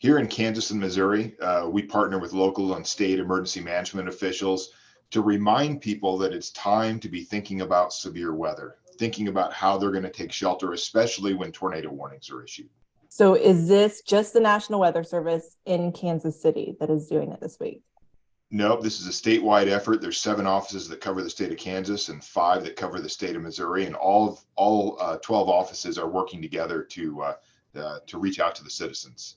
Here in Kansas and Missouri, we partner with local and state emergency management officials to remind people that it's time to be thinking about severe weather, thinking about how they're going to take shelter, especially when tornado warnings are issued. So is this just the National Weather Service in Kansas City that is doing it this week? Nope, this is a statewide effort. There's 7 offices that cover the state of Kansas and 5 that cover the state of Missouri, and all 12 offices are working together to reach out to the citizens.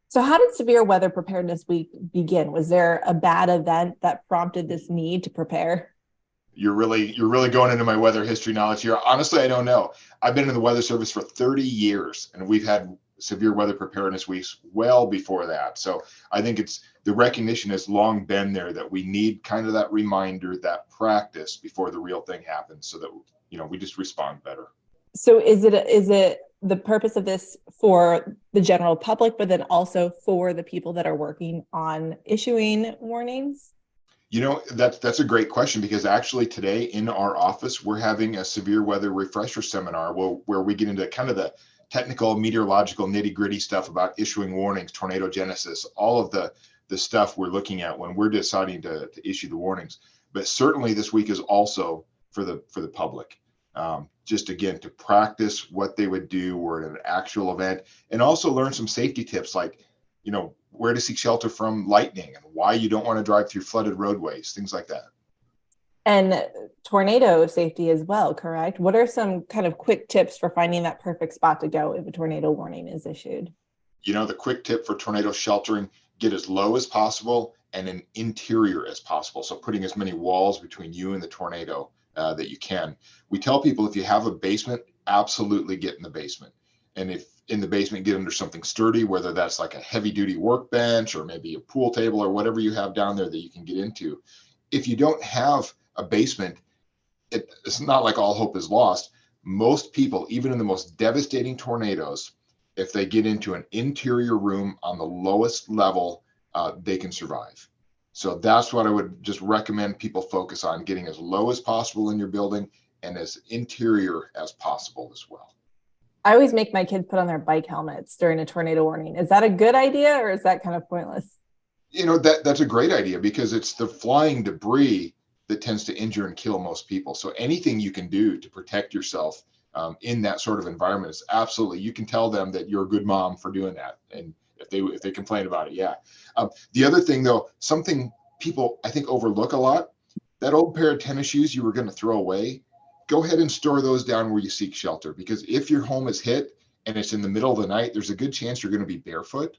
So how did Severe Weather Preparedness Week begin? Was there a bad event that prompted this need to prepare? You're really going into my weather history knowledge here. Honestly, I don't know. I've been in the weather service for 30 years, and we've had severe weather preparedness weeks well before that. So I think it's the recognition has long been there that we need kind of that reminder, that practice before the real thing happens, so that we just respond better. So is it the purpose of this for the general public, but then also for the people that are working on issuing warnings? That's a great question, because actually today in our office, we're having a severe weather refresher seminar where we get into kind of the technical meteorological nitty-gritty stuff about issuing warnings, tornado genesis, all of the stuff we're looking at when we're deciding to issue the warnings. But certainly this week is also for the public. Just again, to practice what they would do or at an actual event, and also learn some safety tips like, where to seek shelter from lightning and why you don't want to drive through flooded roadways, things like that. And tornado safety as well, correct? What are some kind of quick tips for finding that perfect spot to go if a tornado warning is issued? The quick tip for tornado sheltering: get as low as possible and an interior as possible. So putting as many walls between you and the tornado that you can. We tell people, if you have a basement, absolutely get in the basement. And if in the basement, get under something sturdy, whether that's like a heavy duty workbench or maybe a pool table or whatever you have down there that you can get into. If you don't have a basement, it's not like all hope is lost. Most people, even in the most devastating tornadoes, if they get into an interior room on the lowest level, they can survive. So that's what I would just recommend people focus on: getting as low as possible in your building and as interior as possible as well. I always make my kids put on their bike helmets during a tornado warning. Is that a good idea, or is that kind of pointless? That's a great idea, because it's the flying debris that tends to injure and kill most people. So anything you can do to protect yourself in that sort of environment is absolutely. You can tell them that you're a good mom for doing that, and if they complain about it, yeah. The other thing, though, something people I think overlook a lot: that old pair of tennis shoes you were going to throw away, go ahead and store those down where you seek shelter, because if your home is hit and it's in the middle of the night, there's a good chance you're going to be barefoot.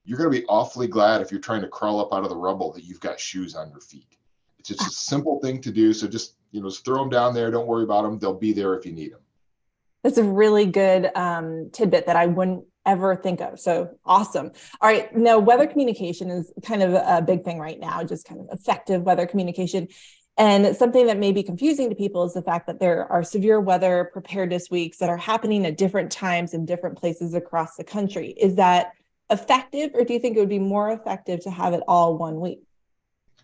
You're going to be awfully glad, if you're trying to crawl up out of the rubble, that you've got shoes on your feet. It's just a simple thing to do. So just throw them down there. Don't worry about them. They'll be there if you need them. That's a really good tidbit that I wouldn't ever think of. So awesome. All right. Now, weather communication is kind of a big thing right now, just kind of effective weather communication. And something that may be confusing to people is the fact that there are severe weather preparedness weeks that are happening at different times in different places across the country. Is that effective, or do you think it would be more effective to have it all one week?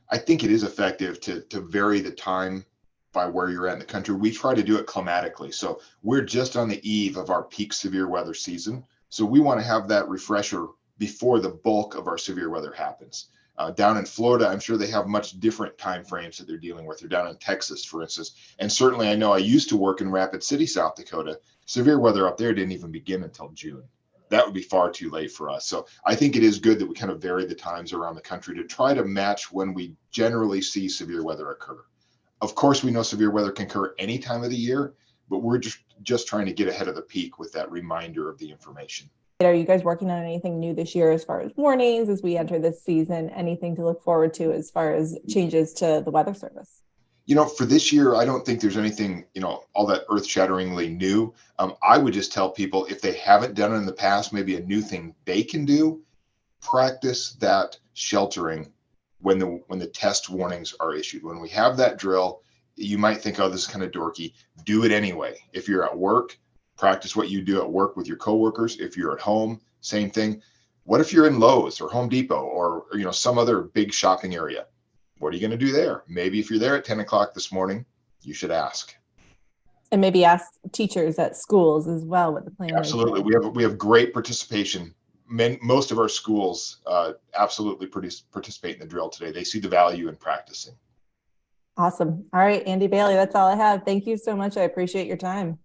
I think it is effective to vary the time by where you're at in the country. We try to do it climatically. So we're just on the eve of our peak severe weather season. So we want to have that refresher before the bulk of our severe weather happens. Down in Florida, I'm sure they have much different time frames that they're dealing with. They're down in Texas, for instance. And certainly I know I used to work in Rapid City, South Dakota. Severe weather up there didn't even begin until June. That would be far too late for us. So I think it is good that we kind of vary the times around the country to try to match when we generally see severe weather occur. Of course, we know severe weather can occur any time of the year, but we're just trying to get ahead of the peak with that reminder of the information. Are you guys working on anything new this year as far as warnings as we enter this season? Anything to look forward to as far as changes to the weather service? For this year, I don't think there's anything, all that earth-shatteringly new. I would just tell people, if they haven't done it in the past, maybe a new thing they can do: practice that sheltering when the test warnings are issued. When we have that drill, you might think, oh, this is kind of dorky. Do it anyway. If you're at work, practice what you do at work with your coworkers. If you're at home, same thing. What if you're in Lowe's or Home Depot or some other big shopping area? What are you going to do there? Maybe if you're there at 10 o'clock this morning, you should ask. And maybe ask teachers at schools as well what the plan is. Absolutely. We have great participation most of our schools absolutely participate in the drill today. They see the value in practicing. Awesome. All right, Andy Bailey, that's all I have. Thank you so much. I appreciate your time.